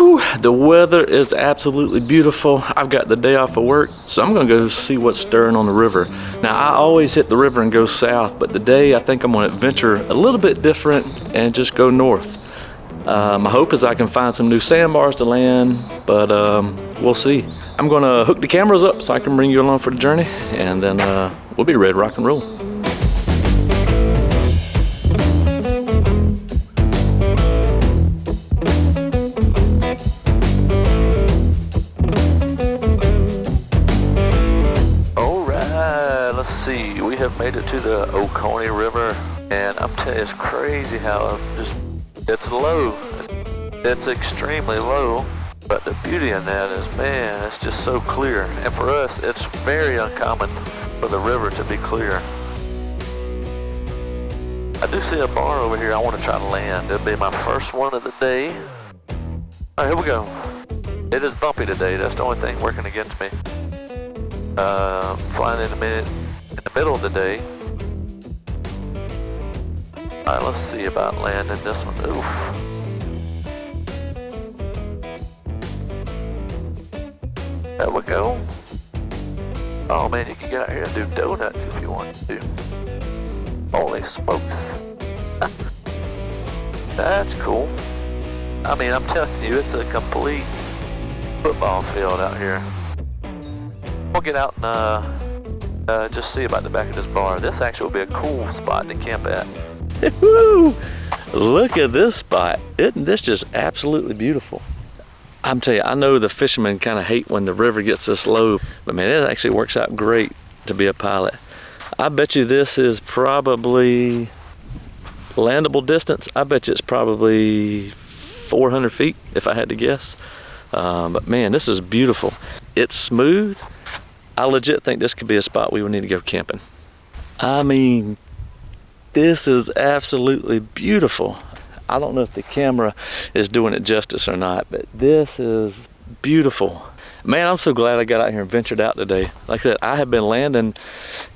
Whew, the weather is absolutely beautiful. I've got the day off of work, so I'm gonna go see what's stirring on the river. Now, I always hit the river and go south, but today I think I'm gonna venture a little bit different and just go north. My hope is I can find some new sandbars to land, but we'll see. I'm gonna hook the cameras up so I can bring you along for the journey, and then we'll be ready to rock and roll. Let's see, we have made it to the Oconee River, and I'm telling you, it's crazy how it's low. It's extremely low, but the beauty in that is, man, it's just so clear. And for us, it's very uncommon for the river to be clear. I do see a bar over here I want to try to land. It'll be my first one of the day. All right, here we go. It is bumpy today. That's the only thing working against me. Flying in the middle of the day. All right, let's see about landing this one. Oof. There we go. Oh man, you can get out here and do donuts if you want to. Holy smokes. That's cool. I mean, I'm telling you, it's a complete football field out here. We'll get out and just see about the back of this bar. This actually will be a cool spot to camp at. Woo! Look at this spot. Isn't this just absolutely beautiful? I'm telling you, I know the fishermen kind of hate when the river gets this low, but man, it actually works out great to be a pilot. I bet you this is probably landable distance. I bet you it's probably 400 feet if I had to guess. But man, this is beautiful. It's smooth. I legit think this could be a spot we would need to go camping. I mean, this is absolutely beautiful. I don't know if the camera is doing it justice or not, but this is beautiful. Man, I'm so glad I got out here and ventured out today. Like I said, I have been landing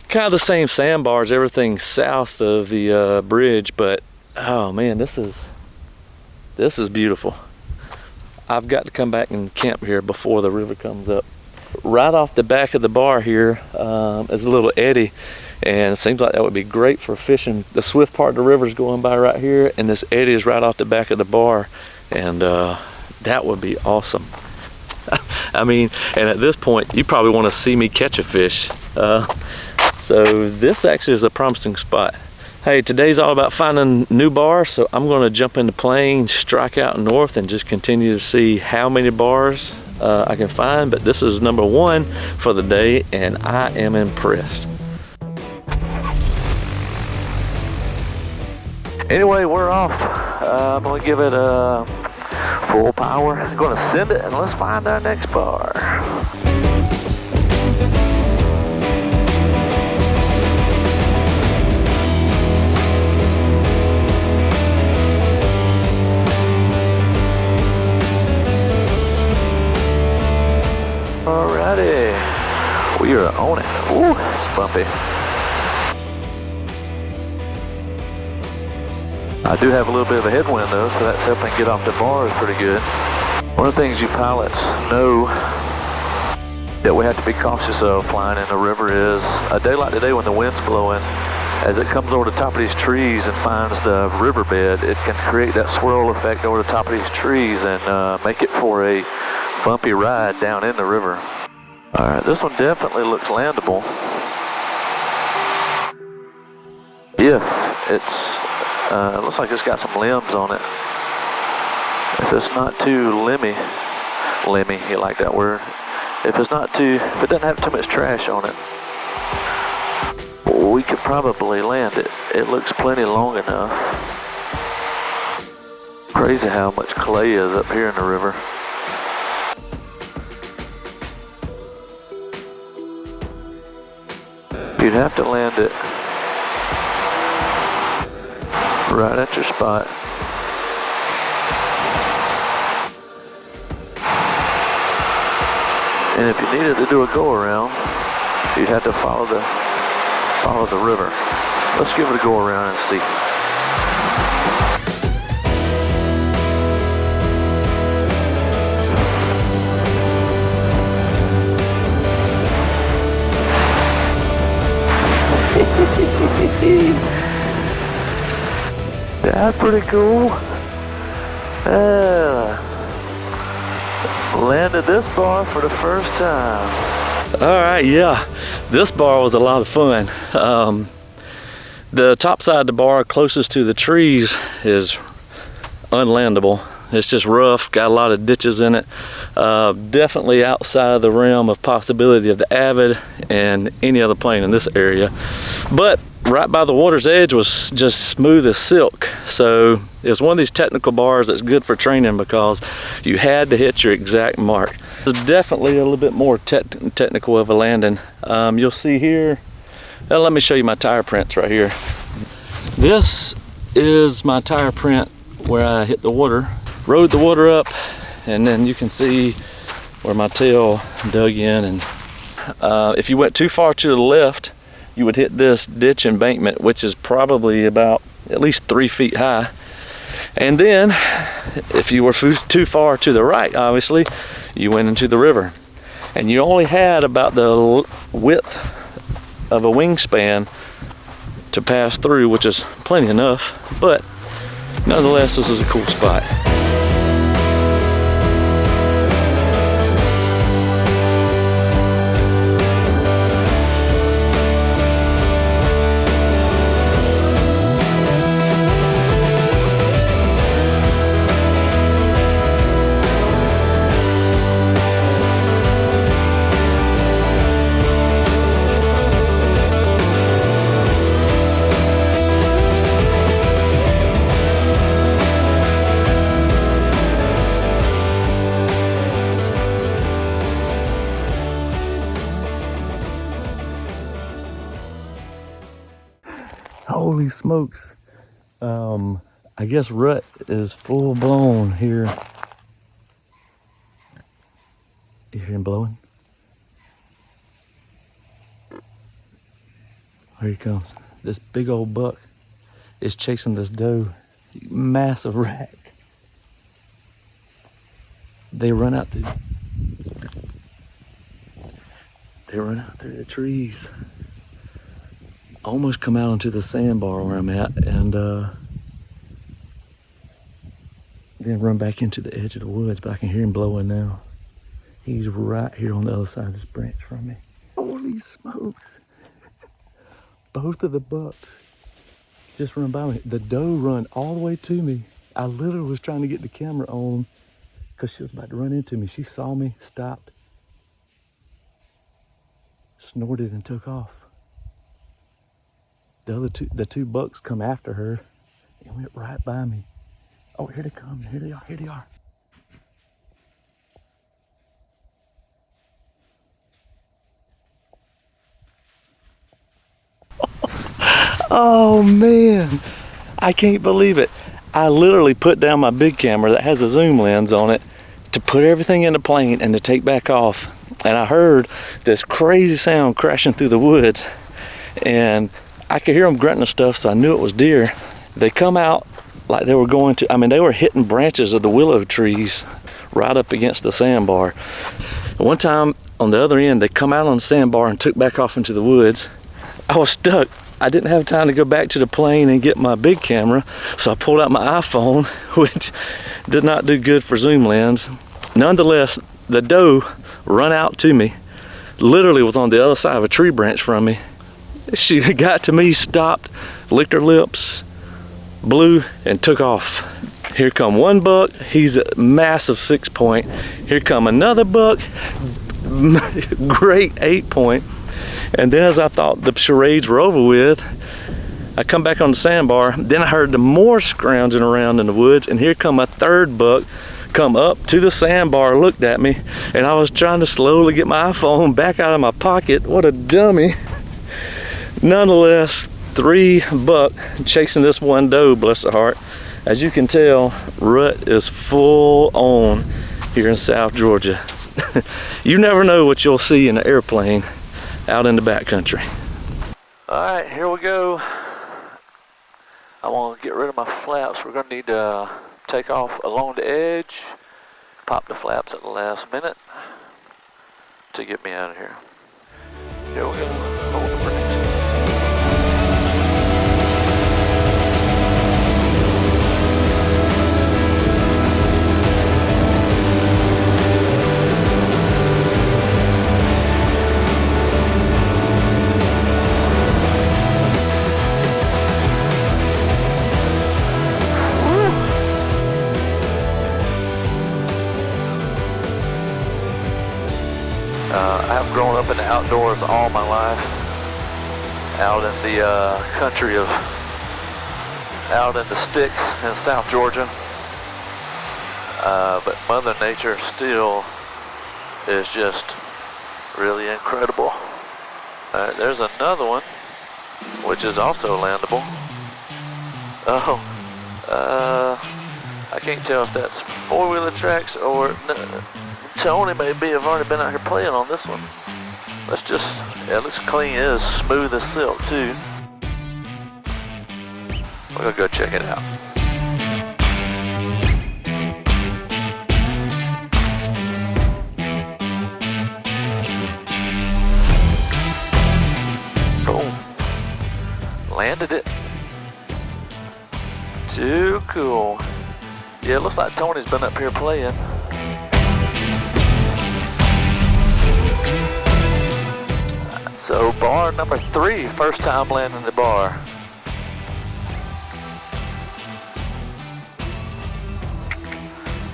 kind of the same sandbars, everything south of the bridge, but oh man, this is beautiful. I've got to come back and camp here before the river comes up. Right off the back of the bar here is a little eddy, and it seems like that would be great for fishing. The swift part of the river is going by right here, and this eddy is right off the back of the bar, and that would be awesome. I mean, and at this point, you probably want to see me catch a fish. So this actually is a promising spot. Hey, today's all about finding new bars, so I'm going to jump in the plane, strike out north, and just continue to see how many bars I can find. But this is number one for the day, and I am impressed. Anyway, we're off. I'm going to give it full power. I'm going to send it, and let's find our next bar. Alrighty, we are on it. Ooh, it's bumpy. I do have a little bit of a headwind though, so that's helping get off the bars pretty good. One of the things you pilots know that we have to be cautious of flying in the river is a day like today when the wind's blowing, as it comes over the top of these trees and finds the riverbed, it can create that swirl effect over the top of these trees and make it for a bumpy ride down in the river. All right, this one definitely looks landable. Yeah, it looks like it's got some limbs on it. If it's not too limmy, you like that word? If it doesn't have too much trash on it, we could probably land it. It looks plenty long enough. Crazy how much clay is up here in the river. You'd have to land it right at your spot. And if you needed to do a go around, you'd have to follow the river. Let's give it a go around and see. That's pretty cool. Landed this bar for the first time. All right, yeah, this bar was a lot of fun. The top side of the bar closest to the trees is unlandable. It's just rough, got a lot of ditches in it. Definitely outside of the realm of possibility of the Avid and any other plane in this area. But right by the water's edge was just smooth as silk. So it was one of these technical bars that's good for training because you had to hit your exact mark. It's definitely a little bit more technical of a landing. You'll see here, let me show you my tire prints right here. This is my tire print where I hit the water, rode the water up, and then you can see where my tail dug in. And if you went too far to the left, you would hit this ditch embankment, which is probably about at least 3 feet high. And then if you were too far to the right, obviously, you went into the river. And you only had about the width of a wingspan to pass through, which is plenty enough, but nonetheless, this is a cool spot. Holy smokes. I guess rut is full blown here. You hear him blowing? Here he comes. This big old buck is chasing this doe. Massive rack. They run out through the trees. Almost come out onto the sandbar where I'm at, and then run back into the edge of the woods, but I can hear him blowing now. He's right here on the other side of this branch from me. Holy smokes. Both of the bucks just run by me. The doe run all the way to me. I literally was trying to get the camera on because she was about to run into me. She saw me, stopped, snorted, and took off. The two bucks come after her and went right by me. Oh, here they come, here they are. Oh man, I can't believe it. I literally put down my big camera that has a zoom lens on it to put everything in the plane and to take back off. And I heard this crazy sound crashing through the woods, and I could hear them grunting and stuff, so I knew it was deer. They come out like they were going to, they were hitting branches of the willow trees right up against the sandbar. One time on the other end, they come out on the sandbar and took back off into the woods. I was stuck. I didn't have time to go back to the plane and get my big camera, so I pulled out my iPhone, which did not do good for zoom lens. Nonetheless, the doe run out to me, literally was on the other side of a tree branch from me. She got to me, stopped, licked her lips, blew, and took off. Here come one buck, he's a massive 6-point. Here come another buck, great 8-point. And then as I thought the charades were over with, I come back on the sandbar. Then I heard the more scrounging around in the woods, and here come a third buck, come up to the sandbar, looked at me, and I was trying to slowly get my iPhone back out of my pocket. What a dummy. Nonetheless, 3 buck chasing this one doe, bless her heart. As you can tell, rut is full on here in South Georgia. You never know what you'll see in an airplane out in the backcountry. All right, here we go. I want to get rid of my flaps. We're going to need to take off along the edge, pop the flaps at the last minute to get me out of here. Here we go. Hold the brakes. I have grown up in the outdoors all my life, out in the country of, out in the sticks in South Georgia. But Mother Nature still is just really incredible. There's another one, which is also landable. Oh, I can't tell if that's four-wheeler tracks or Tony maybe have already been out here playing on this one. Let's clean. It is smooth as silk too. We're gonna go check it out. Boom. Landed it. Too cool. Yeah, it looks like Tony's been up here playing. So bar number 3, first time landing the bar.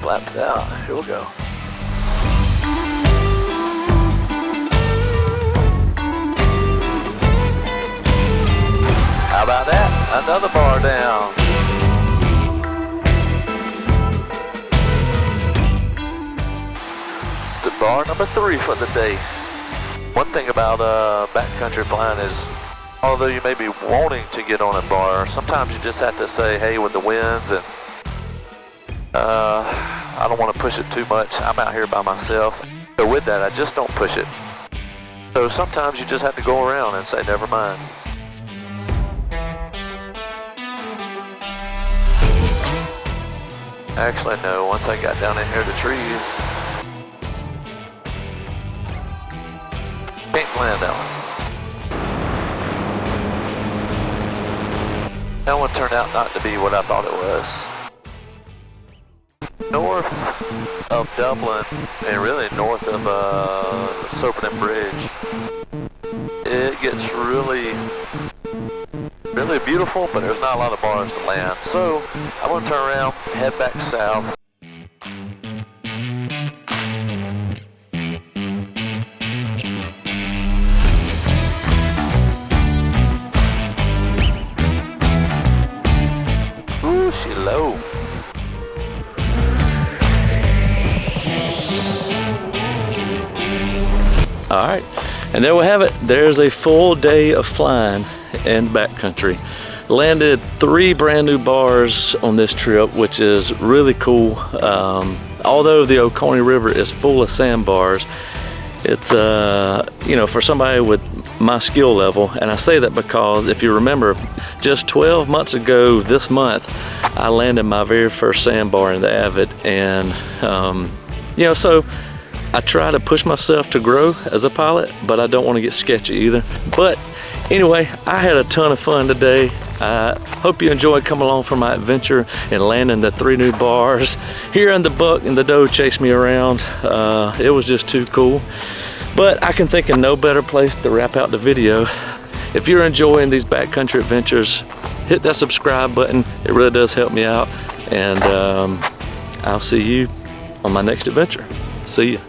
Flaps out, here we go. How about that? Another bar down. The bar number 3 for the day. One thing about backcountry flying is, although you may be wanting to get on a bar, sometimes you just have to say, hey, with the winds, and I don't want to push it too much. I'm out here by myself. So with that, I just don't push it. So sometimes you just have to go around and say, never mind. Actually, no, once I got down in here to trees, can't land that one. That one turned out not to be what I thought it was. North of Dublin, and really north of the Soperton Bridge, it gets really beautiful, but there's not a lot of bars to land. So I'm gonna turn around, head back south. Ooh, she low. All right, and there we have it. There's a full day of flying in the backcountry. Landed 3 brand new bars on this trip, which is really cool. Although the Oconee River is full of sandbars, it's you know, for somebody with my skill level, and I say that because if you remember, just 12 months ago this month, I landed my very first sandbar in the Avid, and you know, so I try to push myself to grow as a pilot, but I don't want to get sketchy either. But anyway, I had a ton of fun today. I hope you enjoyed coming along for my adventure and landing the 3 new bars. Hearing the buck and the doe chase me around, it was just too cool. But I can think of no better place to wrap out the video. If you're enjoying these backcountry adventures, hit that subscribe button. It really does help me out. And I'll see you on my next adventure. See ya.